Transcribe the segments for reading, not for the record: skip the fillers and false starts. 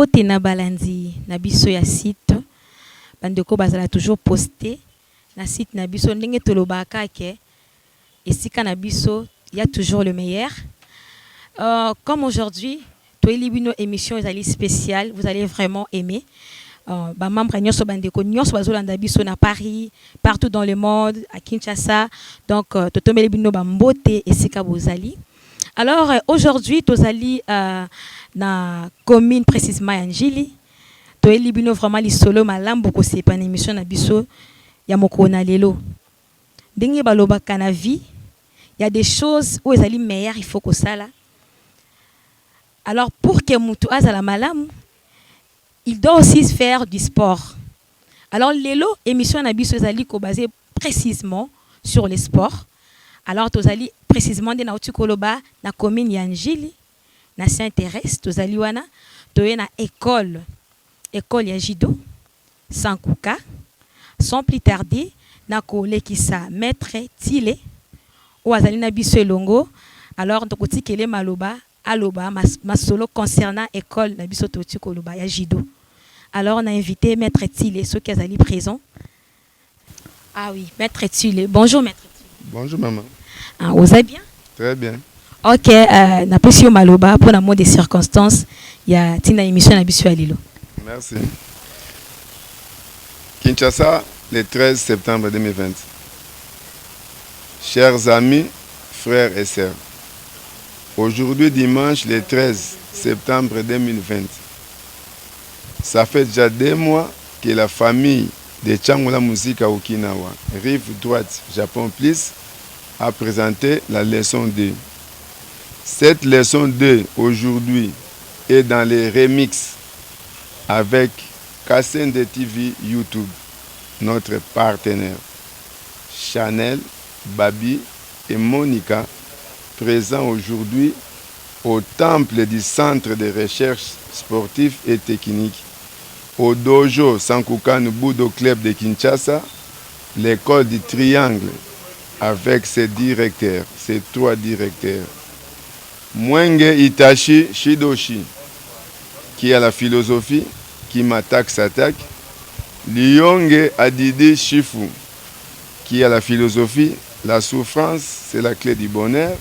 Mbote na balandi na biso ya site bandeko bazala toujours posté na site na biso ndenge tolobaka ke esika na biso il y a toujours le meilleur. Comme aujourd'hui toelibino émission ezali spéciale, vous allez vraiment aimer. Ba membre nyonso bandeko nyonso bazolanda biso na Paris, partout dans le monde, à Kinshasa. Donc totomeli bino ba mbote esika bozali. Alors aujourd'hui tozali na commune précisément ya Njili. Toeli bino vraiment lisolo malambo ko sepa na émission na biso ya mokona lelo. Ndenge balobaka na vie, il y a des choses où ezali meilleur, il faut que ça là. Alors pour que mutu azala malamu, il doit aussi faire du sport. Alors lelo émission na biso ezali ko basé précisément sur le sport. Alors tozali précisément de na utikoloba na commune ya Njili na Saint-Thérèse tozali wana toye na école ya judo Sankuka sans plus tarder na kolekisa maître Tile ou azali na biso elongo. Alors tokotikele maloba aloba masolo concernant école na biso totikoloba ya judo. Alors on a invité maître Tile ceux qui azali présent. Ah oui, maître Tile. Bonjour maître Tile. Bonjour maman. Ah, vous allez bien? Très bien. Ok, na pesi yo maloba pour la mode des circonstances, il y a tina émission na biso alilo. Merci. Kinshasa, le 13 septembre 2020. Chers amis, frères et sœurs, aujourd'hui dimanche le 13 septembre 2020, ça fait déjà 2 mois que la famille de Tchangola Musique à Okinawa, rive droite, Japon Plus, a présenté la leçon 2. Cette leçon 2 aujourd'hui est dans les remixes avec Kassende TV YouTube, notre partenaire. Chanel, Babi et Monica, présents aujourd'hui au temple du Centre de recherche sportive et technique, au dojo Sankukan Budo Club de Kinshasa, l'école du Triangle, avec ses directeurs, ses 3 directeurs. Mwenge Itachi Shidoshi, qui a la philosophie, qui m'attaque s'attaque. Lionge Adidi Shifu, qui a la philosophie, la souffrance, c'est la clé du bonheur.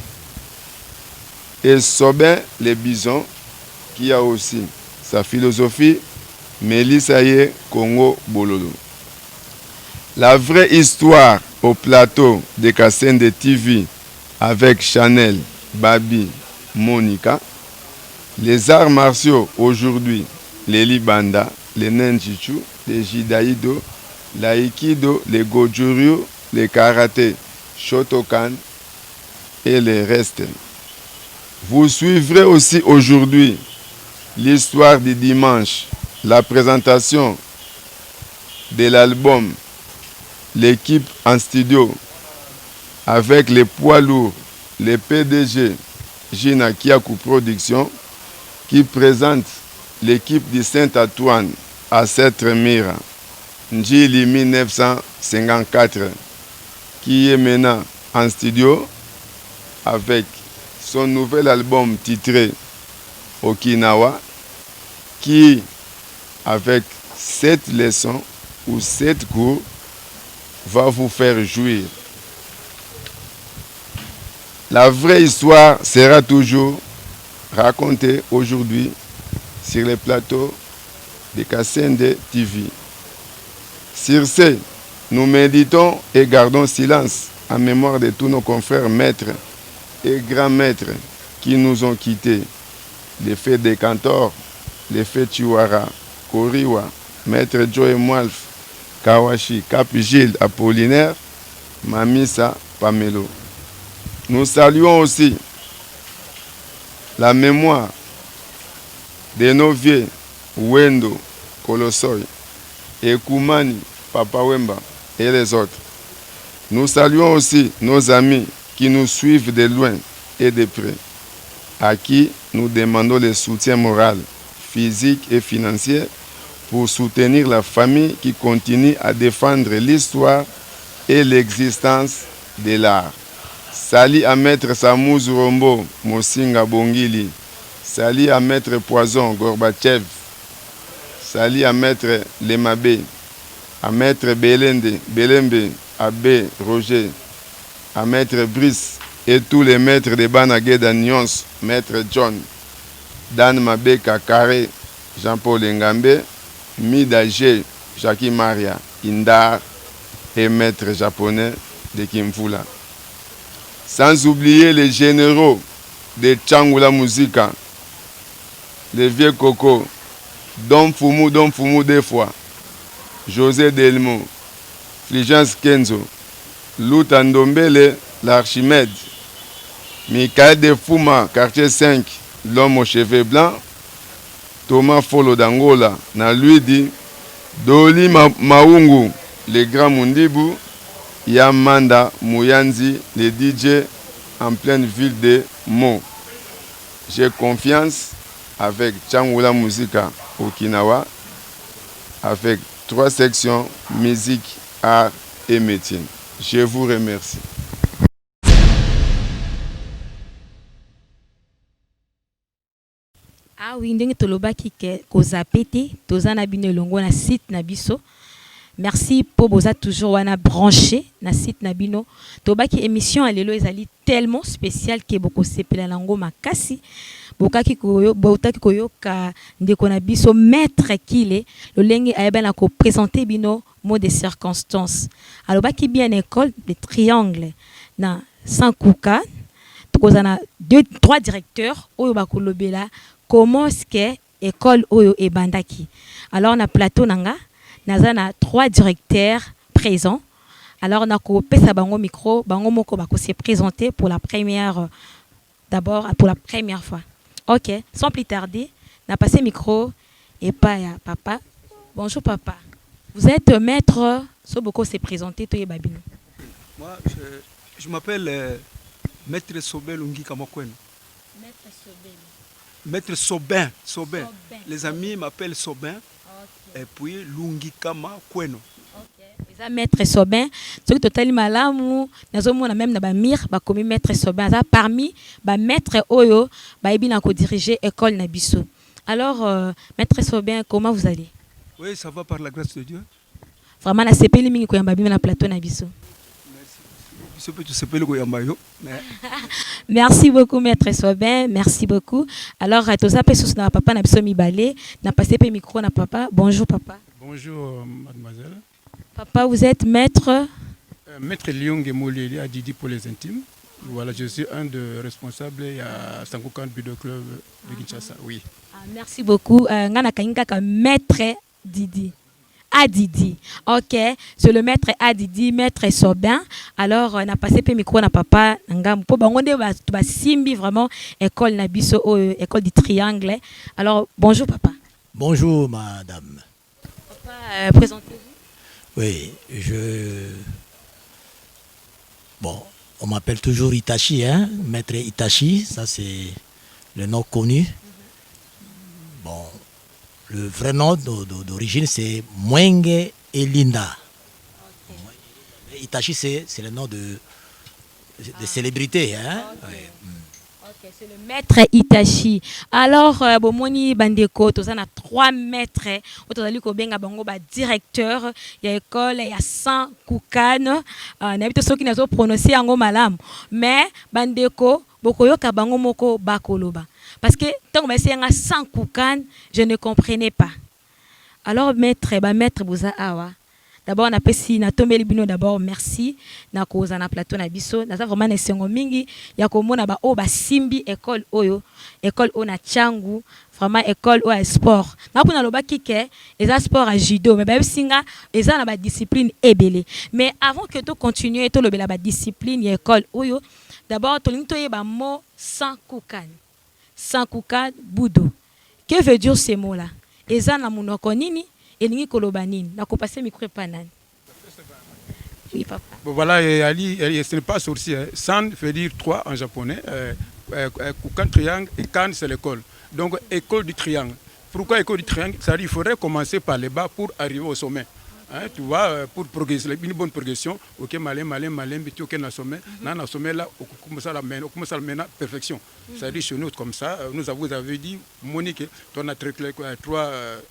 Et Sobin les Bisons, qui a aussi sa philosophie, Mélissaye Congo Bololo. La vraie histoire au plateau de Kassende TV avec Chanel, Babi, Monica. Les arts martiaux aujourd'hui, les Libanda, les Nenjichu, les Jidaïdo, l'Aïkido, les Gojuryu, les Karaté, Shotokan et les restes. Vous suivrez aussi aujourd'hui l'histoire du dimanche, la présentation de l'album L'équipe en studio avec les poids lourds, les PDG Gina Kiakou Production qui présente l'équipe du Saint-Antoine à Sept-Mira, Njili 1954, qui est maintenant en studio avec son nouvel album titré Okinawa, qui, avec 7 leçons ou 7 cours, va vous faire jouir. La vraie histoire sera toujours racontée aujourd'hui sur les plateaux de Kassende TV. Sur ce, nous méditons et gardons silence en mémoire de tous nos confrères maîtres et grands maîtres qui nous ont quittés. Les fées des Cantors, les fées Chiwara, Koriwa, maître Joe Mwalf, Kawashi, Cap Gilles Apollinaire, Mamisa Pamelo. Nous saluons aussi la mémoire de nos vieux Wendo, Kolosoy, et Koumani, Papa Wemba et les autres. Nous saluons aussi nos amis qui nous suivent de loin et de près, à qui nous demandons le soutien moral, physique et financier pour soutenir la famille qui continue à défendre l'histoire et l'existence de l'art. Sali à Maître Samouz Rombo, Mosinga Bongili. Sali à Maître Poison, Gorbatchev, Sali à maître Lemabé, à maître Belembe, Abbé Roger, à maître Brice et tous les maîtres de Banagé d'Anyons, maître John, Dan Mabeka Carré, Jean-Paul Ngambe, Mida G, Jackie Maria, Indar et maître japonais de Kimfula. Sans oublier les généraux de Tchangula Musica, les vieux Coco, Don Fumu des fois, José Delmo, Fligence Kenzo, Luta Ndombele, l'Archimède, Michael de Fuma, quartier 5, l'homme aux cheveux blancs, Thomas Folo d'Angola, Naluidi, Doli Maungu, le grand Mundibu, Yamanda Mouyanzi, les DJ en pleine ville de Mo. J'ai confiance avec Tchangula Musica Okinawa, avec 3 sections, musique, art et métier. Je vous remercie. Ah oui, ndenge tolobaki ke kozapete, tozana bino longo na site na biso. Merci pour vous toujours wana branché na site na bino. Tobaki émission alelo ezali tellement spécial que beaucoup sepela lango makasi. Bokaki koyo ka ndeko na biso maître kile le lenge ayeba na ko présenter bino mot de circonstance. Alors baki bien école de triangle na Sankuka. Tokozana 3 directeurs oyo bakolobela comment est-ce que école oyo e bandaki. Alors na plateau nanga nazana 3 directeurs présents. Alors on a coupé sa bango micro, bango moko bako se présenter pour la première d'abord pour la première fois. OK, sans plus tarder, on a passé micro et pas à papa. Bonjour papa. Vous êtes maître Soboko s'est présenté toi babino. Moi je m'appelle maître Sobel Lungi Kamakweno. Maître Sobel. Maître Sobin, Sobin. Les amis m'appellent Sobin. Okay. Et puis Lungi Kamakweno. OK. Les maître Sobin, ceux qui totali malamu, nazomona même na ba mir ba komi maître Sobin, ça parmi ba maître oyo ba ebina ko diriger école na biso. Alors maître Sobin, comment vous allez? Oui, ça va par la grâce de Dieu. Vraiment na sepeli mingi ko yamba bima na plateau na biso. Merci beaucoup, maître Sobin. Merci beaucoup. Alors, à tous les na papa na biso mibale, na passé pe micro na papa. Bonjour papa. Bonjour mademoiselle. Papa, vous êtes maître Maître Lyon Gemoli à Didi pour les intimes. Voilà, je suis un des responsables à Sankukan Budo Club de Kinshasa. Oui. Merci beaucoup. Ngana kangaka maître Didi. Adidi. OK, c'est le maître Adidi, maître Sobin. Alors on a passé pe micro na papa ngam po bangonde ba simbi vraiment école na biso école du triangle. Alors bonjour papa. Bonjour madame. Papa, présentez-vous. Oui, bon, on m'appelle toujours Itachi, hein, maître Itachi, ça c'est le nom connu. Bon, le vrai nom d'origine c'est Mwenge Elinda. Okay. Itachi c'est le nom de célébrité. Hein? Okay. Ouais. Okay, c'est le maître Itachi. Alors, bomoni bandeko, tu as 3 maîtres. Tu as benga bango ba directeur, il y a école, il y a 100 koukan. N'habite ceux qui n'ont pas prononcé en malam. Mais bandeko, bokoyo ka bango moko bakoloba. Parce que tant que c'est un 100 koukan, je ne comprenais pas. Alors maître Bouza Awa. D'abord on a pesi na tombeli bino d'abord merci na koza na plateau na biso na vraiment na sengo mingi ya komona ba o ba simbi école oyo école ona Tchangu vraiment école o sport na pona loba kike eza sport à judo mais ba singa eza na ba discipline ebele mais avant que tu continuer to lobela ba discipline ya école oyo d'abord to linto yeba mot sans koukan budo que veut dire ces mots là eza na munoko nini elingi koloba nini na ko passer micro pa nani. Oui papa. Bon voilà, Ali ce n'est pas sorcier. San veut dire 3 en japonais. Kukan triangle et Kan c'est l'école. Donc école du triangle. Pourquoi école du triangle? Ça dit il faudrait commencer par les bas pour arriver au sommet. Hein, tu vois, pour progresser, une bonne progression, ok, malin, puis ok, na sommet là, on commence à la mener à perfection. C'est-à-dire chez nous, comme ça, vous avez dit, Monique, tu as très clair, 3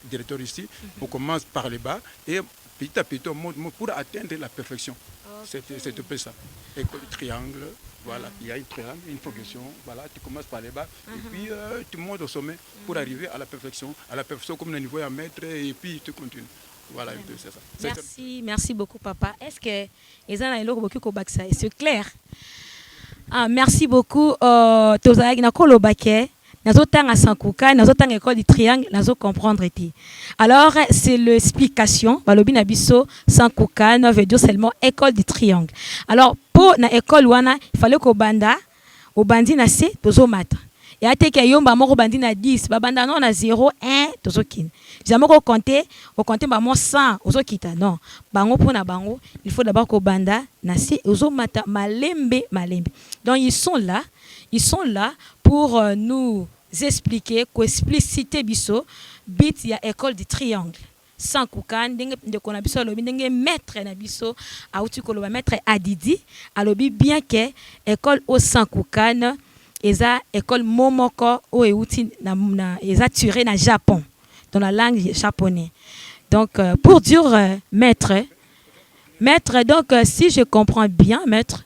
directeurs ici, on commence par les bas et petit à petit, on monte pour atteindre la perfection. C'est un peu ça. École triangle, voilà, il y a un triangle, une progression, voilà, tu commences par les bas et puis tu montes au sommet pour arriver à la perfection comme le niveau à mettre et puis tu continues. Voilà, c'est ça. Merci beaucoup, papa. Est-ce que c'est clair? Merci beaucoup. Nazotanga Sankuka, nazotanga école du triangle, nazo comprendre été. Alors c'est l'explication. Balobi nabiso Sankuka veut dire seulement école du triangle. Alors pour na école wana, il fallait qu'au banda, au bandi na C, tozo mata. Et à te que yomba moko bandi na 10, babanda non na 0, 1, tozo kin. Jamais qu'on compter, au compter ba mo 100, ozo kita non. Bango pour na bango, il faut d'abord qu'au banda na C, ozo mata malembe. Donc ils sont là pour nous expliquer, expliciter biso bit ya école du triangle. Sans koukan, de qu'on a biso lobi ndenge maître na biso auti ko loba maître Adidi, alobi bien que école au sans koukan eza école momoko o euti na eza tiré na Japon dans la langue japonaise. Donc pour dire maître donc si je comprends bien maître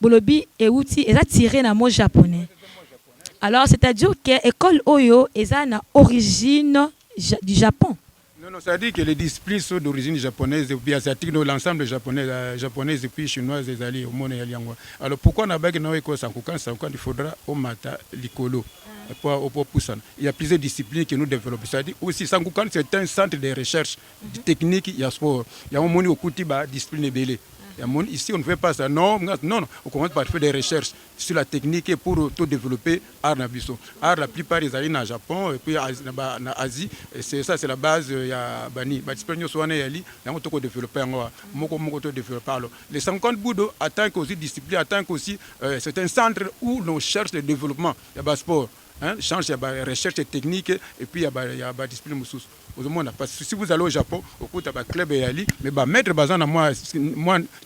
Bolobi et outil est tiré dans le mot japonais. Alors, c'est-à-dire que l'école Oyo est une origine du Japon. Non, ça dit que les disciplines sont d'origine japonaise et puis asiatique, l'ensemble japonaise et puis chinoise et alliés au monde et alors pourquoi on a besoin de l'école Sankukan, il faudra au mata l'icolo. Il y a plusieurs disciplines que nous développons. C'est-à-dire aussi Sankukan, c'est un centre de recherche technique, il y a sport. Il y a un monde qui discipline belé. Ici, on ne fait pas ça. Non, on commence par faire des recherches sur la technique pour tout développer art nabiso. Art, la plupart des alliés au Japon et puis en Asie. C'est ça, c'est la base. Il y a Bani. Discipline soane yali, il y a un développer moko développer. Les 50 bouddhos attendent aussi discipline, attendent aussi c'est un centre où l'on cherche le développement. Il y a sport. Change, il y a recherche technique et puis il y a discipline moussous. Si vous allez au Japon, au coup, il y a un club et mais mettre bazan à moi,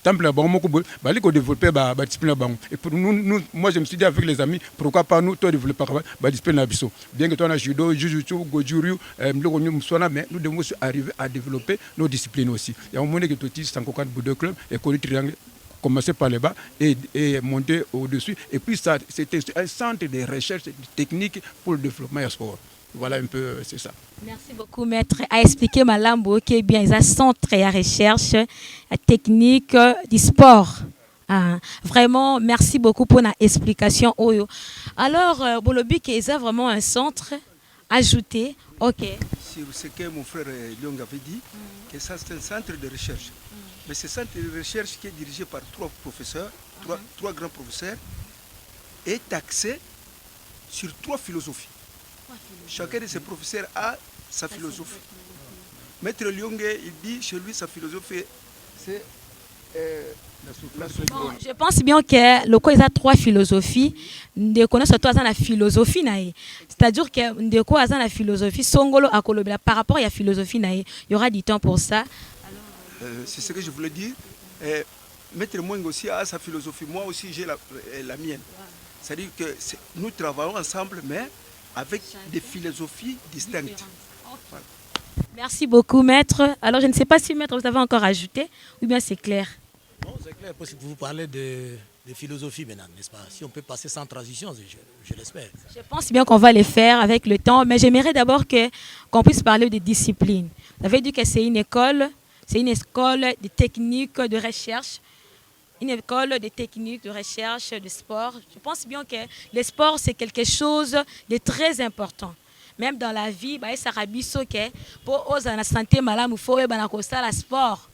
temple à Bango, il faut développer la discipline. Et pour nous, moi je me suis dit avec les amis, pourquoi pas nous, toi développer la discipline à Bissau. Bien que toi, on a judo, jujutsu, gojuriu, mais nous devons arriver à développer nos disciplines aussi. Il y a un moment que tu dis 150 Bouddha Club, école triangle. Commencer par les bas et monter au-dessus. Et puis, c'était un centre de recherche technique pour le développement et le sport. Voilà un peu, c'est ça. Merci beaucoup, maître. À expliquer, Malambo, qui est bien, ils ont un centre de recherche technique du sport. Vraiment, merci beaucoup pour l'explication. Alors, Bolobi, ils ont vraiment un centre ajouté. Ok. Sur ce que mon frère Lyong avait dit, que ça c'est un centre de recherche. Mais ce centre de recherche qui est dirigé par 3 professeurs, 3 grands professeurs, est axé sur 3 philosophies. Chacun de ces professeurs a sa philosophie. Maître Lyongue, il dit chez lui sa philosophie, c'est la souffrance. Je pense bien que le quoi il y a 3 philosophies. De connaître surtout la philosophie naïe. C'est-à-dire que de quoi la philosophie songolo à Kolobela par rapport à la philosophie naïe. Il y aura du temps pour ça. C'est ce que je voulais dire. Maître Mweng aussi a sa philosophie. Moi aussi j'ai la mienne. C'est-à-dire que nous travaillons ensemble, mais avec des philosophies distinctes. Voilà. Merci beaucoup, maître. Alors, je ne sais pas si, maître, vous avez encore ajouté ou bien c'est clair. Non, c'est clair. Parce que vous parlez de philosophie maintenant, n'est-ce pas? Si on peut passer sans transition, je l'espère. Je pense bien qu'on va les faire avec le temps, mais j'aimerais d'abord qu'on puisse parler des disciplines. Vous avez dit que c'est une école de techniques de recherche. Une école de techniques de recherche de sport. Je pense bien que le sport, c'est quelque chose de très important. Même dans la vie, ça rabisso que pour oser la santé malade, il faut le sport.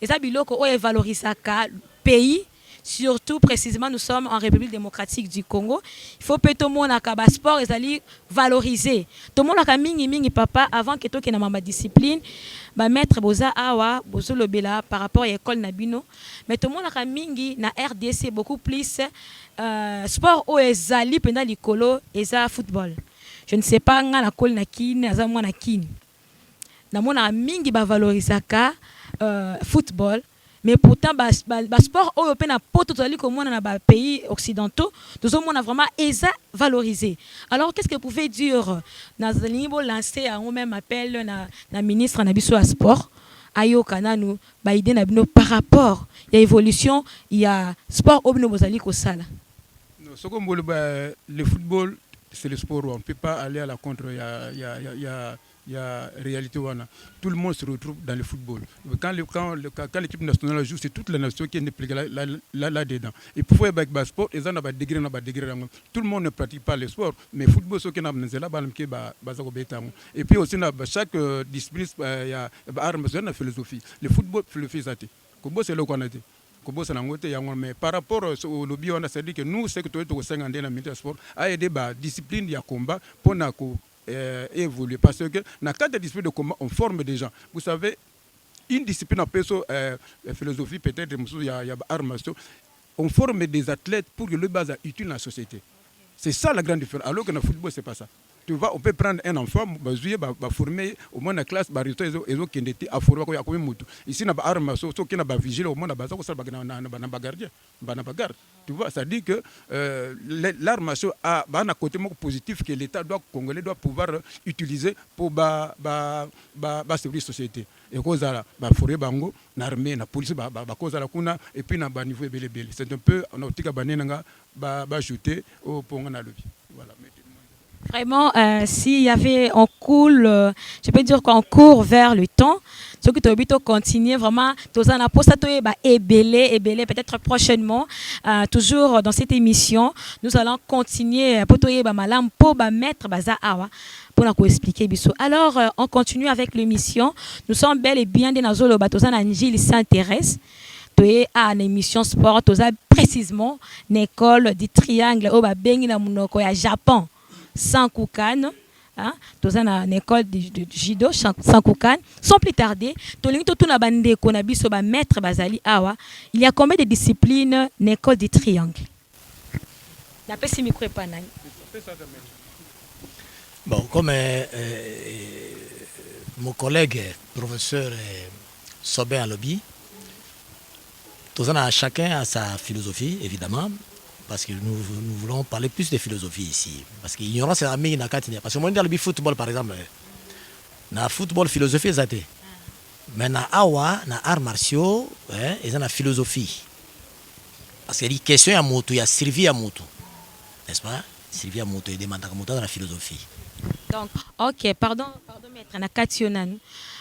Et ça, il valorise le pays. Surtout, précisément, nous sommes en République démocratique du Congo. Il faut que tout le monde ait un sport et valoriser. Tout le monde a mingi papa avant que tout le monde ait une discipline. Maître Boza Awa, Bozo Lobela par rapport à l'école Nabino. Mais tout le monde a mingi na RDC beaucoup plus sport où ezali pendant l'école et ça football. Je ne sais pas nga la kol na kin, na za mwana kin. Na mona mingi ba valorisaka football. Mais pourtant, sport européen, comme on a pays occidentaux, nous avons vraiment valorisé. Alors, qu'est-ce que vous pouvez dire? Nous avons lancé un même appel na ministre na sport. Ayo kananu ba idée na bino par rapport à l'évolution, il y a sport obno bozali ko sala. Non, ce qu'on le football, c'est le sport. On ne peut pas aller à la contre. Il y a réalité. Tout le monde se retrouve dans le football. Quand l'équipe nationale joue, c'est toute la nation qui est impliquée là-dedans. Et pour faire le sport, ils ont des degrés. Tout le monde ne pratique pas le sport, mais le football, c'est là. Et puis aussi, chaque discipline, il y a une philosophie. Le football, philosophie, c'est le qu'on a dit. Mais par rapport au lobby, on a dit que nous, c'est que nous avons dans le sport, à aider la discipline de combat pour évoluer. Parce que dans le cadre de discipline de combat, on forme des gens. Vous savez, une discipline en philosophie, peut-être, il y a arts martiaux, on forme des athlètes pour que le base soit utile dans la société. C'est ça la grande différence. Alors que dans le football, ce n'est pas ça. Tu vois, on peut prendre un enfant, former au moins la classe, qui était à former. Ici, on a armes, qui a vigile, au moins, on a gardien. Tu vois, ça dit que l'arme a un côté positif que l'État congolais doit pouvoir utiliser pour servir la société. Et cause la forêt bango, l'armée, la police, cause la kuna, et puis na niveau belé. C'est un peu on a tika banenanga ajouter au pont na lobby. Voilà. Vraiment, s'il y avait un cool, je peux dire qu'on court vers le temps, ce que tu as envie continuer vraiment, et belé, peut-être prochainement, toujours dans cette émission, nous allons continuer pour mettre pour nous expliquer. Alors, on continue avec l'émission. Nous sommes bel et bien dans Zolo Batozan Angil s'intéresse. Tu à une émission sport, tu as précisément une école du triangle au Japon. Sankukan, dans une école de judo, Sankukan. Sans plus tarder, il y a combien de disciplines dans l'école du triangle? Bon, comme mon collègue, professeur Sobé Alobi, chacun a sa philosophie, évidemment. Parce que nous voulons parler plus de philosophie ici. Parce que l'ignorance est la meilleure dans le parce que moi, dans le football, par exemple, dans le football, philosophie est zate. Mais dans les arts martiaux, ils ont la philosophie. Parce qu'il y a des questions à moto, il y a Sylvie à moto. N'est-ce pas? Sylvie à moto, il demande à moto dans la philosophie. Donc, ok, pardon, maître, on a Kationan.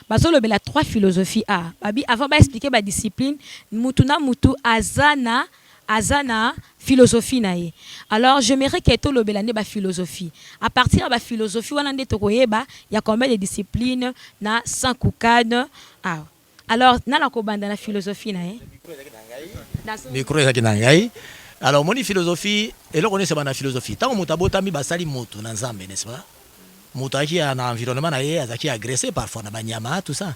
Parce que il y a 3 philosophies. Avant d'expliquer la discipline, Mutuna Mutu Azana philosophie nae. Alors j'aimerais que tout le belane ba philosophie. À partir de la philosophie on ande tokoyeba, il y a combien de disciplines na Sankukan. Alors na la kobanda na philosophie nae. Micro ezaki na ngai. Alors mon philosophie et là on est sur la philosophie. Tant on mutabota mi basali moto na nzambe, n'est-ce pas? Moto qui a un environnement nae azaki agressé parfois na banyama tout ça.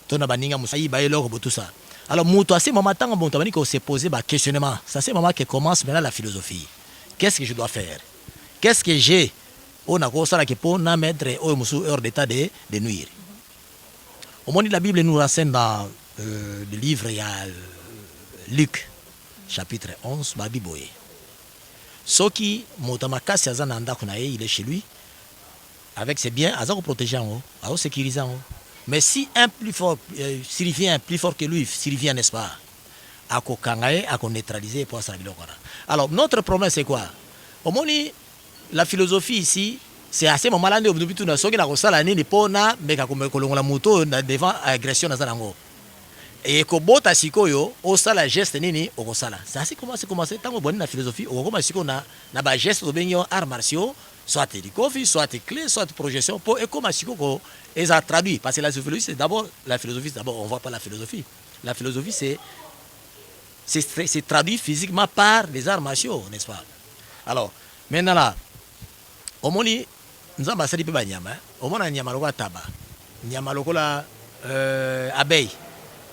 Tona baninga musayi ba eloko tout ça. Alors, à ce moment-là, on s'est posé un questionnement. C'est à ce moment que commence maintenant la philosophie. Qu'est-ce que je dois faire? Qu'est-ce que j'ai? On a ça qui peut nous mettre hors d'état de nuire. Au moment où la Bible nous renseigne dans le livre, il y a Luc, chapitre 11, Babiboye. Ce qui, Motamakasi Azananda, il est chez lui, avec ses biens, Azan protégé en haut, Azan sécurisé en haut. Mais si un plus fort, s'il vient plus fort que lui, s'il vient, n'est-ce pas, à Kokangae, à neutraliser pour ça. Alors, notre problème, c'est quoi? Au moins, la philosophie ici, c'est à ce moment-là, nous avons dit que nous avons dit que nous avons moto devant l'agression. Et que bota sikoyo, au sala geste nini, au sala. C'est ainsi comment c'est commencé. Tant que la philosophie, au comment c'est qu'on a un geste de arts martiaux, soit des coffres, soit des clés, soit des projections, pour et comment c'est qu'on les a traduits. Parce que la philosophie, c'est d'abord la philosophie. D'abord, on voit pas la philosophie. La philosophie, c'est traduit physiquement par les arts martiaux, n'est-ce pas? Alors, maintenant là, au moins, nous avons essayé de faire nyama. Au moins, nyama lokola taba, nyama lokola abeille.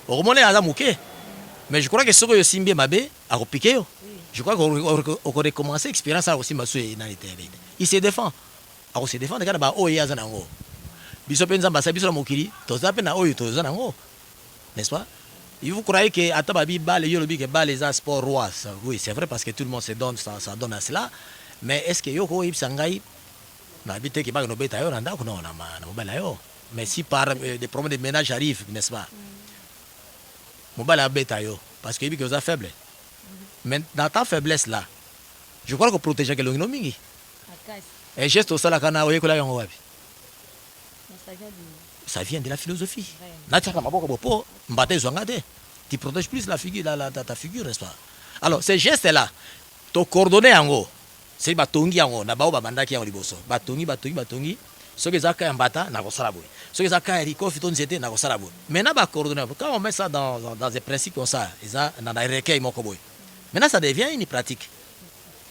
Au moins, on a mouké. Mais je crois que ce que Simbi Mabé a repiqué. Je crois qu'on aurait commencé l'expérience aussi dans les terrains. Il se défend. Alors, se défend, il y a un Biso Penza Masa Biso Mokiri, Tozape na Oyo Tozanango. n'est-ce pas? Et vous croyez que Atababi balle les sport roi, oui, c'est vrai parce que tout le monde se donne, ça donne à cela. Mais est-ce que Yoko Ipsangai n'habite que pas nos bêta yo nanda non na yo. Mais si par des problèmes de ménage arrivent, n'est-ce pas? Mobile bêta yo parce que vous êtes faible. Mais dans ta faiblesse là, je crois que protéger que l'ongi. Et geste au salakana oyekola yango wapi. Ça vient de la philosophie. Tu protèges plus la figure, ta figure, n'est-ce pas? Alors, ces gestes-là, tu coordonné en haut. C'est batongi en haut. Nabao babandaki en liboso. Batongi. Ce que ça en bata, n'a pas salabou. Ce que ça a rico, fiton zété, n'a pas salabou. Maintenant, coordonné. Quand on met ça dans des principes comme ça, ils ont un recueil mokoboy. Maintenant, ça devient une pratique.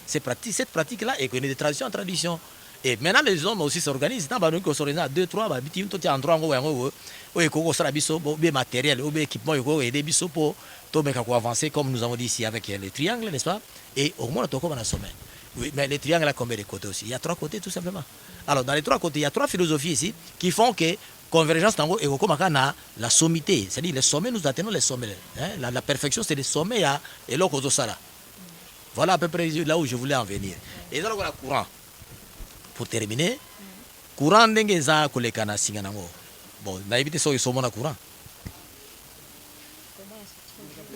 Cette pratique-là est connue de tradition en tradition. Et maintenant, les hommes aussi s'organisent. Tant qu'on s'organise à 2, 3, tout est en droit, matériel, équipement, pour avancer, comme nous avons dit ici avec les triangles, n'est-ce pas? Et au moins, on a un sommet. Oui, mais les triangles, a combien de côtés aussi? Il y a 3 côtés, tout simplement. Alors, dans les 3 côtés, il y a 3 philosophies ici qui font que convergence, et la sommité. C'est-à-dire, les sommets, nous atteignons les sommets. Hein? La perfection, c'est les sommets et l'autre, voilà à peu près là où je voulais en venir. Et là, on a le courant. Pour terminer, courant ndenge za kolekana singa nango. Bon, na éviter so mona courant.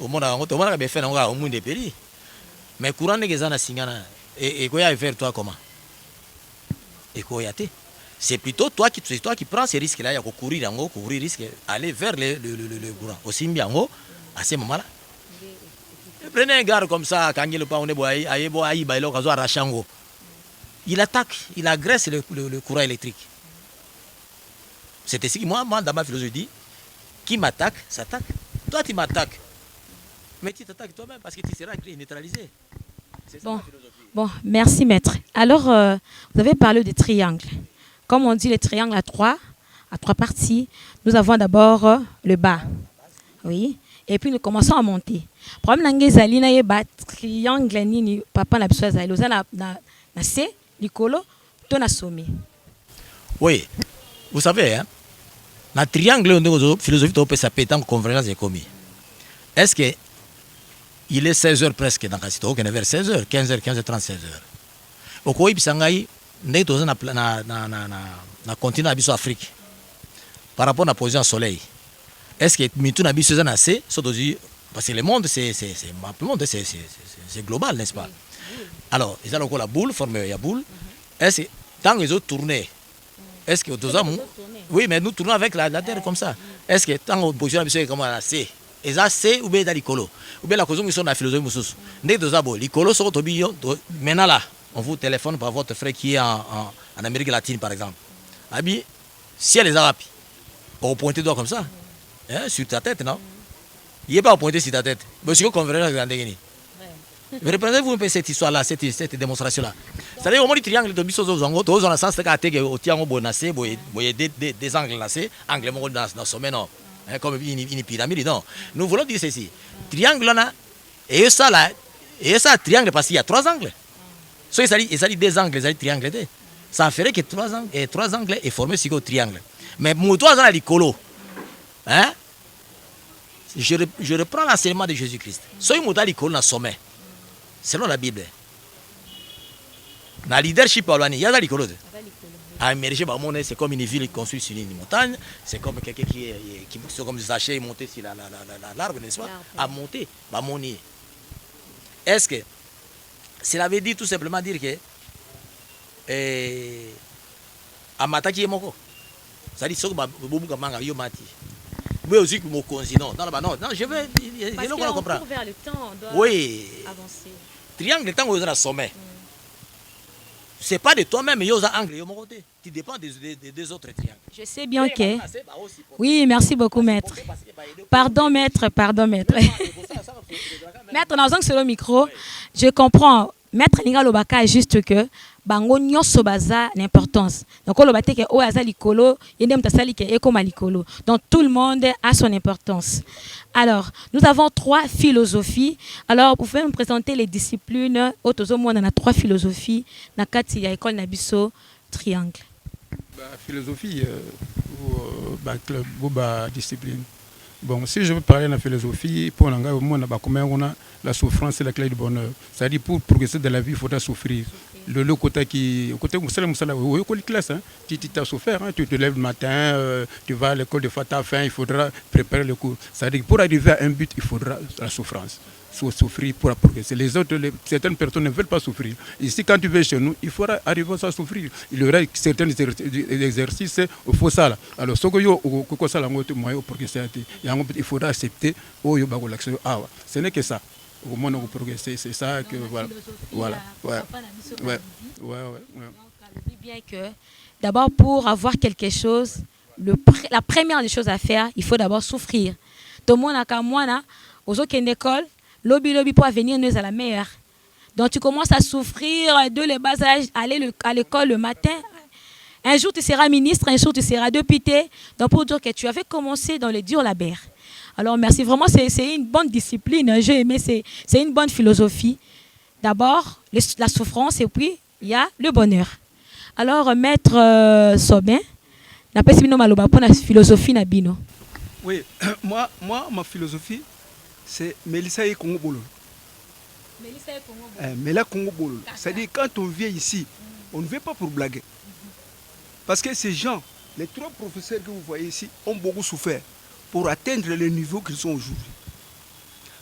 Au mona ngo to mona be fait nango au monde peri. Mais courant ndenge za na singa na et quoi faire toi comment? Et quoi yaté? C'est plutôt toi qui prends ces risques là, il y a courir risque aller vers le courant. Aussi bien ngo à ce moment-là. Prenez un gars comme ça quand il le pas on est boy ayebo ayi bailo kazo arachango. Il attaque, il agresse le courant électrique. C'est ainsi que moi, dans ma philosophie, je dis, qui m'attaque, s'attaque. Toi, tu m'attaques. Mais tu t'attaques toi-même parce que tu seras neutralisé. C'est ça ma philosophie. Bon, merci maître. Alors, vous avez parlé des triangles. Comme on dit les triangles à trois parties, nous avons d'abord le bas. Oui. Et puis nous commençons à monter. Le problème, c'est que triangle, papa n'a pas besoin de C. Nicolo, ton a sommet. Oui, vous savez, hein, dans le triangle, la philosophie de sa pétanque convergence est commis. Est-ce que il est 16h presque dans la situation, vers 16h, 15h, 15h30, 16h. Au quoi il s'engaille, nous sommes dans continent de Afrique par rapport à la position du soleil. Est-ce que nous sommes assez, parce que le monde, c'est global, n'est-ce pas? Alors, ils ont encore la boule, formée la boule. Est-ce que, tant qu'ils ont tourné, est-ce que nous avons. Oui, mais nous tournons avec la terre comme ça. Est-ce que tant qu'on positionne la comme la C, ils ont C ou bien dans l'icolo, ou bien la cause qui sont dans la philosophie, nous avons l'icolo, maintenant là, on vous téléphone par votre frère qui est en Amérique latine, par exemple. Abi, si elle les Arabes, on pointe doigt comme ça, hein, sur ta tête, non? Il n'est pas pointé sur ta tête. Mais si on converge dans les mais reprenez-vous un peu cette histoire-là, cette démonstration-là. C'est-à-dire, au moins, le triangle de Bissot, dans le sens que des angles lassés, angles dans le sommet, non. Comme une pyramide, non. Nous voulons dire ceci. Triangle, là, et ça, triangle, parce qu'il y a 3 angles. So, il s'agit des angles, il s'agit triangle. Ça ferait que 3 angles est formé sur le triangle. Mais pour 3 angles, il colo. Hein? Je reprends l'enseignement de Jésus-Christ. So, il m'a dit colo dans le sommet. Selon la Bible, dans le leadership, il y a des écoles. À émerger, c'est comme une ville construite sur une montagne. C'est comme quelqu'un qui est comme Zaché monté sur l'arbre, n'est-ce pas? À monter, à monter. Est-ce que cela veut dire tout simplement dire que à mataki moko, ça dit que je mati. Mais aussi que mon continent. Non, je vais. Parce qu'on court vers le temps, on doit avancer. Triangle, tant que vous êtes à sommet. Ce n'est pas de toi-même, mais il y a un angle. Tu dépends des autres triangles. Je sais bien que. Oui, merci beaucoup, maître. Pardon, maître. Maître, dans le micro, je comprends. Maître Ninga Lobaka est juste que. Bango nyonso baza l'importance. Donc on que o aza likolo, yendem tasali ke ekoma likolo. Donc tout le monde a son importance. Alors, nous avons 3 philosophies. Alors, vous pouvez me présenter les disciplines. Autozo moi on a 3 philosophies na kati ya école Nabiso triangle. Philosophie ou discipline. Bon, si je veux parler de la philosophie, pour la souffrance c'est la clé du bonheur. C'est-à-dire pour progresser dans la vie, il faudra souffrir. Le côté qui, côté classe, hein, tu as souffert, hein, tu te lèves le matin, tu vas à l'école de fois, tu as faim, il faudra préparer le cours. C'est-à-dire pour arriver à un but, il faudra la souffrance. Il faut souffrir pour progresser. Certaines personnes ne veulent pas souffrir. Ici, quand tu viens chez nous, il faudra arriver à souffrir. Il y aura certains exercices, il faut ça. Alors, ce que il faudra accepter. Ce n'est que ça. Au moins, on progresser. C'est ça que voilà. Voilà. Ouais. Bien que d'abord, pour avoir quelque chose, la première des choses à faire, il faut d'abord souffrir. Tout le monde a qu'à moi, aux autres qui sont école, lobby pour venir nous à la meilleure. Donc tu commences à souffrir de les bas âges, aller à l'école le matin. Un jour tu seras ministre, un jour tu seras député. Donc pour dire que tu avais commencé dans le dur labeur. Alors merci, vraiment c'est une bonne discipline, j'ai aimé, c'est une bonne philosophie. D'abord la souffrance et puis il y a le bonheur. Alors maître Sobin, n'a pas si maloba pour la philosophie nabino. Oui, moi ma philosophie c'est Mélissa et Congo Bolo. Mélissa Congo Bolo. C'est-à-dire quand on vient ici, on ne vient pas pour blaguer. Parce que ces gens, les 3 professeurs que vous voyez ici, ont beaucoup souffert pour atteindre le niveau qu'ils sont aujourd'hui.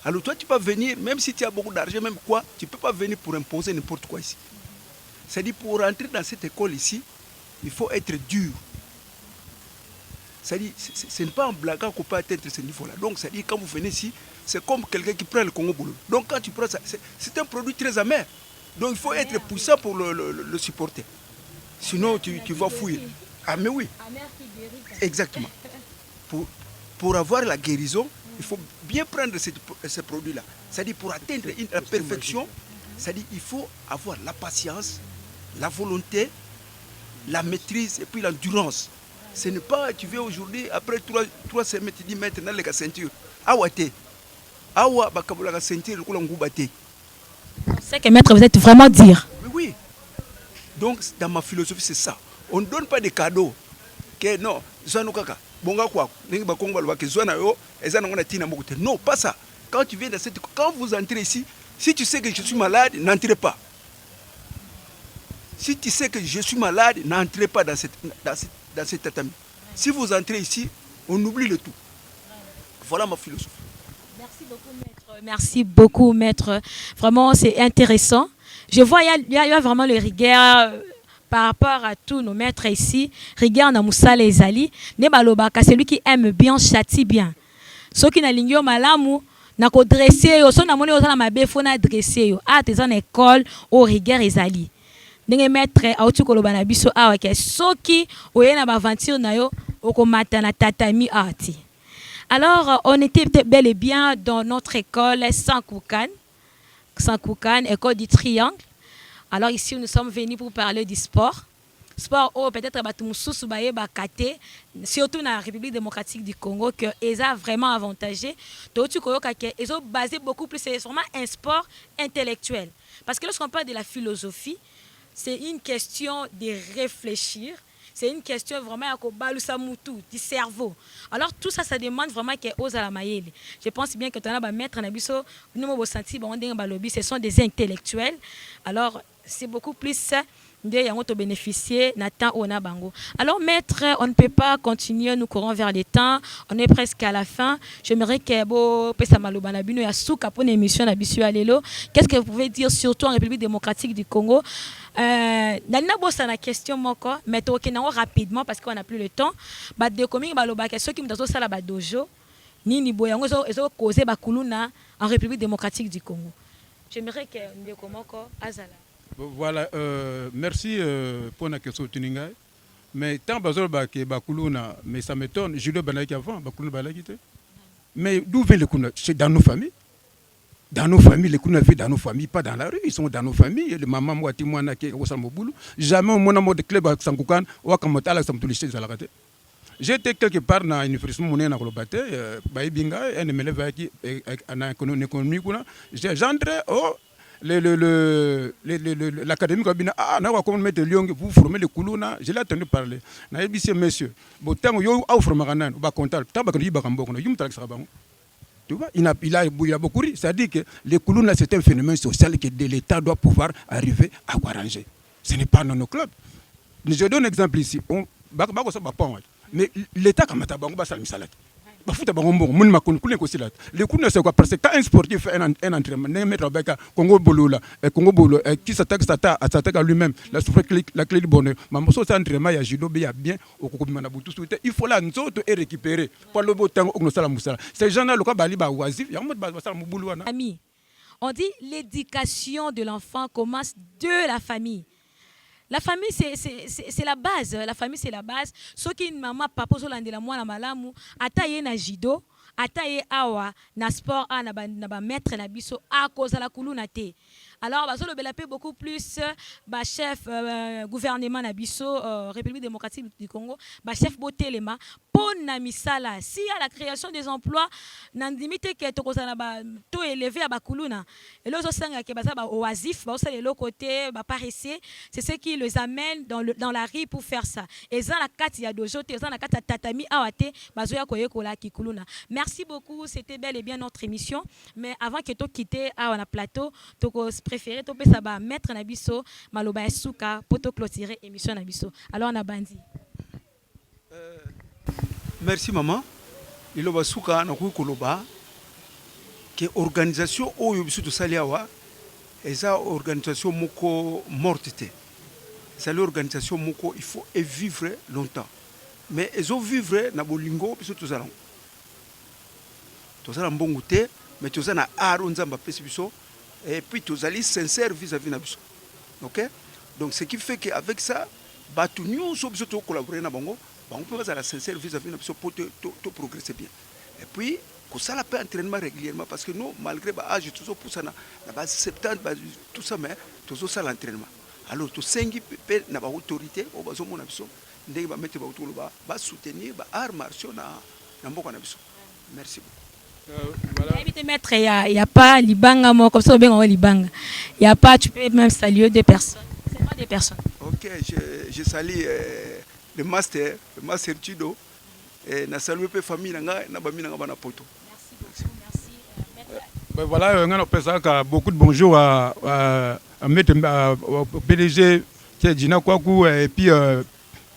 Alors toi, tu peux venir, même si tu as beaucoup d'argent, même quoi, tu ne peux pas venir pour imposer n'importe quoi ici. C'est-à-dire pour rentrer dans cette école ici, il faut être dur. C'est-à-dire, ce n'est pas en blaguant qu'on peut atteindre ce niveau-là. Donc, c'est-à-dire, quand vous venez ici, c'est comme quelqu'un qui prend le Congo Bolo. Donc, quand tu prends ça, c'est un produit très amer. Donc, il faut être puissant pour le supporter. Sinon, tu vas fouiller. Ah, mais oui. Exactement. Pour avoir la guérison, il faut bien prendre ce produit-là. C'est-à-dire, pour atteindre la perfection, c'est-à-dire, il faut avoir la patience, la volonté, la maîtrise et puis l'endurance. Ce n'est pas, tu viens aujourd'hui, après 3 semaines, tu dis maintenant la ceinture. Awate. Awa bakabula la ceinture, le ngoubate. C'est que maître, vous êtes vraiment dire. Oui. Donc, dans ma philosophie, c'est ça. On ne donne pas de cadeaux. Que non, Zanukaka, bonga quoi, non, pas ça. Quand tu viens dans cette école, quand vous entrez ici, si tu sais que je suis malade, n'entrez pas. Si tu sais que je suis malade, n'entrez pas dans cet tatami. Si vous entrez ici, on oublie le tout. Voilà ma philosophie. Merci beaucoup, maître. Merci beaucoup, maître. Vraiment, c'est intéressant. Je vois, il y a vraiment le rigueur par rapport à tous nos maîtres ici. Rigueur na Moussa les Ali. Nebalobaka, celui qui aime bien, châtie bien. Ceux qui n'ont pas malamu, na ko dresser, yo, so na moni ozana mabe, faut na dresser yo. Ah, t'es en école, au rigueur les Ali. Ndenge maître autu koloba na biso awa ke soki oye na baventure na yo okomata na tatami ati. Alors on était bel et bien dans notre école Sankoukan, école du Triangle. Alors ici nous sommes venus pour parler du sport. Sport peut-être batumususu baye bakate surtout dans la République démocratique du Congo que eza vraiment avantagé. Totu koyoka ke ezo basé beaucoup plus c'est vraiment un sport intellectuel. Parce que lorsqu'on parle de la philosophie, c'est une question de réfléchir, c'est une question vraiment du cerveau. Alors tout ça, ça demande vraiment qu'il ose à la maille. Je pense bien que tu as mettre en abisso, nous ce sont des intellectuels. Alors c'est beaucoup plus ça. Bénéficier alors maître, on ne peut pas continuer, nous courons vers les temps, on est presque à la fin. J'aimerais que qu'est-ce que vous pouvez dire surtout en République démocratique du Congo? La question mais rapidement parce qu'on n'a plus le temps. Ceux qui me dojo ni boyango causé en République démocratique du Congo. J'aimerais que nous azala. Voilà, merci pour la question Tuninga. Mais tant que Bakuluna, mais ça m'étonne, Julio Banaki avant, Bakuluna Balakite. Mais d'où vient le Kuna? C'est dans nos familles. Dans nos familles, les Kuna vivent dans nos familles, pas dans la rue, ils sont dans nos familles. Les mamans, moi, Timouana, qui est au Samoboulou. Jamais mon amour de club à Sankoukan, ou à Kamotala, Samtouliché, Zalakate. J'étais quelque part dans une université, mon aîné, Kolobate, Baïbinga, un MLV qui est en économie. J'entrais, oh. l'académie Kabina, comment mettre Lyon, vous formez le Koulouna, je l'ai entendu parler. Na dit monsieur, bon, tant yo a formé un ba comptable, tabak ni bakambok, na yum tax rabang. Tu vois, il a beaucoup ri. C'est-à-dire que le Koulouna, c'est un phénomène social que l'État doit pouvoir arriver à arranger. Ce n'est pas dans nos clubs. Je donne un exemple ici. Mais l'État, comme ça, le Koulouna, c'est quoi? Parce que quand un sportif fait un entraînement, Congo Bolo, qui s'attaque à lui-même, la clé du bonheur. C'est un entraînement, il y a judo, il y a bien, il faut la nzoto et récupérer. Ces gens-là, le cas bali ba oisif, il y a un mot de Ami, on dit l'éducation de l'enfant commence de la famille. La famille, c'est la base. La famille, c'est la base. Ce qui maman, papa, la moi, la malamu, ataye na judo, ataye awa, na sport, na ba maître na biso, a cause la kuluna te. Alors, bah, le beaucoup plus, bah, chef gouvernement Nabiso, République démocratique du Congo, bah, chef Botelema, pour Namisala, s'il y a la création des emplois, n'andimite que tout élevé à Bakuluna. Et l'autre sang qui est oasif, bah, de l'autre côté, bah, paressé, c'est ce qui les amène dans la rue pour faire ça. Et ça, la carte, il y a dojo, et ça, la carte, tatami, awate, bazoya koye kola kikuluna. Merci beaucoup, c'était bel et bien notre émission. Mais avant que tu quittes, on a plateau, tu préféré to pesa ba mettre na biso maloba esuka poto clôturer émission na biso. Alors on a bandi. Merci maman. Iloba suka na ku koloba que organisation oyo biso to saliawa eza organisation moko mortité. C'est l'organisation moko il faut vivre longtemps. Mais ezo vivre na bolingo biso to zalango. To zala mbongo te mais to zana aro nzamba pesi biso. Et puis tous allez sincères vis-à-vis de nous. OK? Donc ce qui fait qu'avec ça, bah tout nous sommes collaborer na bango, bah on peut être sincère vis-à-vis de nous pour te progresser bien. Et puis que ça la paix entraînement régulièrement parce que nous malgré bah âge toujours pour ça na base 70 bah, tout ça mais toujours ça l'entraînement. Alors tout cinq peut na ba autorité au bazo mon abiso, ndenge ba mettre ba autour ba soutenir ba arts martiaux na mboko na biso. Merci beaucoup. Voilà. Maître, il n'y a pas Libanga, comme ça, Libanga. Il n'y a pas, tu peux même saluer des personnes. C'est pas des personnes. Ok, je salue le master Tudo. Et je salue la famille, na bami na bana poto. Merci beaucoup, voilà, on a beaucoup de bonjour à au PDG Gina Kwaku et puis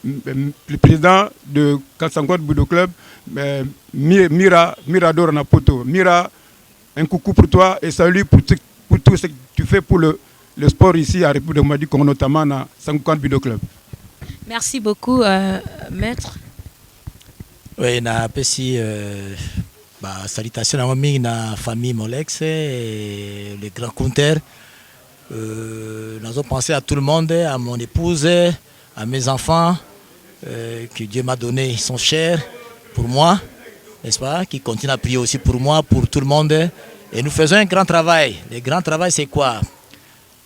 le président de 450 Budo Club, Mirador Napoto. Mira, un coucou pour toi et salut pour tout ce que tu fais pour le sport ici à République du Congo, notamment à 50 Budo Club. Merci beaucoup, maître. Oui, na pesi salutation à la famille Molex et le grand compteur. Nous avons pensé à tout le monde, à mon épouse, à mes enfants. Que Dieu m'a donné, ils sont chers pour moi, n'est-ce pas? Qui continue à prier aussi pour moi, pour tout le monde. Et nous faisons un grand travail. Le grand travail, c'est quoi?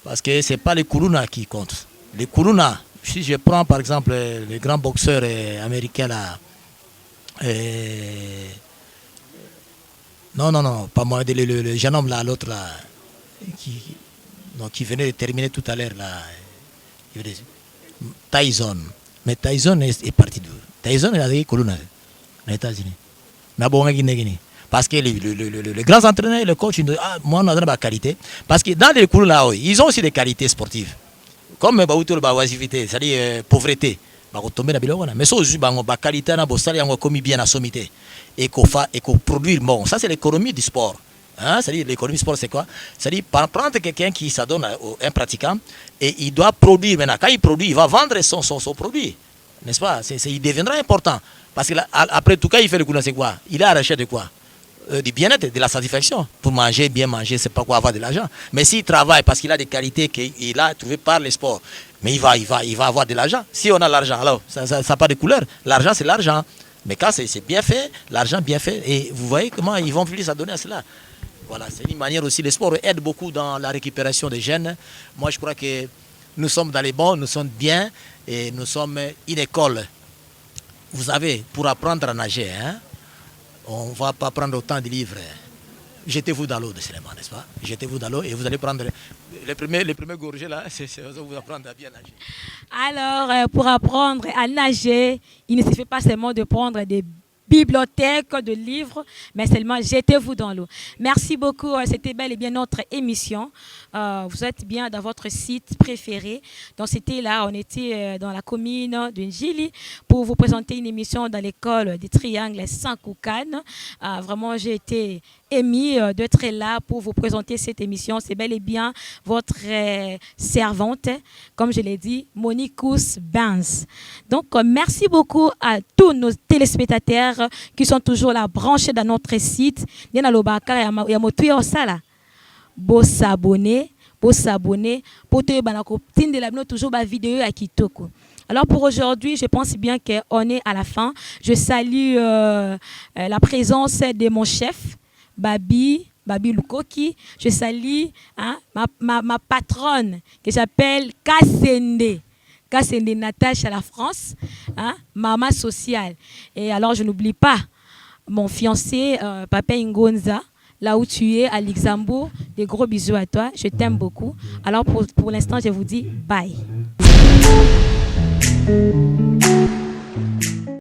Parce que ce n'est pas les Koulouna qui comptent. Les Koulouna, si je prends par exemple le grand boxeur américain là, non, pas moi, le jeune homme là, l'autre là, qui venait de terminer tout à l'heure là, Tyson. Mais Tyson est parti d'où? Tyson est allé aux États-Unis. Parce que les grands entraîneurs, le coach, moi, on a donné ma qualité. Parce que dans les cours là, ils ont aussi des qualités sportives. Comme la oisivité, c'est-à-dire pauvreté. Mais ça aussi, la qualité, la commis bien à sommité. Et qu'on produire bon. Ça, c'est l'économie du sport. Hein? C'est-à-dire l'économie du sport, c'est quoi? C'est-à-dire prendre quelqu'un qui s'adonne à un pratiquant et il doit produire. Maintenant, quand il produit, il va vendre son produit. N'est-ce pas? Il deviendra important. Parce que après tout cas, il fait le coup, c'est quoi? Il est à la recherche de quoi? Du bien-être, de la satisfaction. Pour manger, bien manger, c'est pas quoi avoir de l'argent. Mais s'il travaille parce qu'il a des qualités qu'il a trouvées par le sport, mais il va avoir de l'argent. Si on a l'argent, alors ça n'a pas de couleur. L'argent, c'est l'argent. Mais quand c'est bien fait, l'argent bien fait, et vous voyez comment ils vont plus s'adonner à cela. Voilà, c'est une manière aussi. Le sport aide beaucoup dans la récupération des jeunes. Moi, je crois que nous sommes dans les bons, nous sommes bien, et nous sommes une école. Vous savez, pour apprendre à nager, hein, on ne va pas prendre autant de livres. jetez-vous dans l'eau de cinéma, n'est-ce pas? Jetez-vous dans l'eau et vous allez prendre les premiers gorgées là, vous apprendre à bien nager. Alors, pour apprendre à nager, il ne suffit pas seulement de prendre des bibliothèques, de livres, mais seulement jetez-vous dans l'eau. Merci beaucoup, c'était bel et bien notre émission. Vous êtes bien dans votre site préféré. Donc c'était là, on était dans la commune de Njili pour vous présenter une émission dans l'école des Triangles Sankoukan. Vraiment, j'ai été émue d'être là pour vous présenter cette émission. C'est bel et bien votre servante, comme je l'ai dit, Monikus Benz. Donc merci beaucoup à tous nos téléspectateurs qui sont toujours là branchés dans notre site. Beau s'abonner pour te toujours ma vidéo à Kitoko. Alors pour aujourd'hui, je pense bien qu'on est à la fin. Je salue la présence de mon chef, Babi Lukoki. Je salue ma patronne que j'appelle Kassende Natacha à la France, maman sociale. Et alors je n'oublie pas mon fiancé, Papa Ngonza. Là où tu es, à Luxembourg, des gros bisous à toi. Je t'aime beaucoup. Alors pour l'instant, je vous dis bye.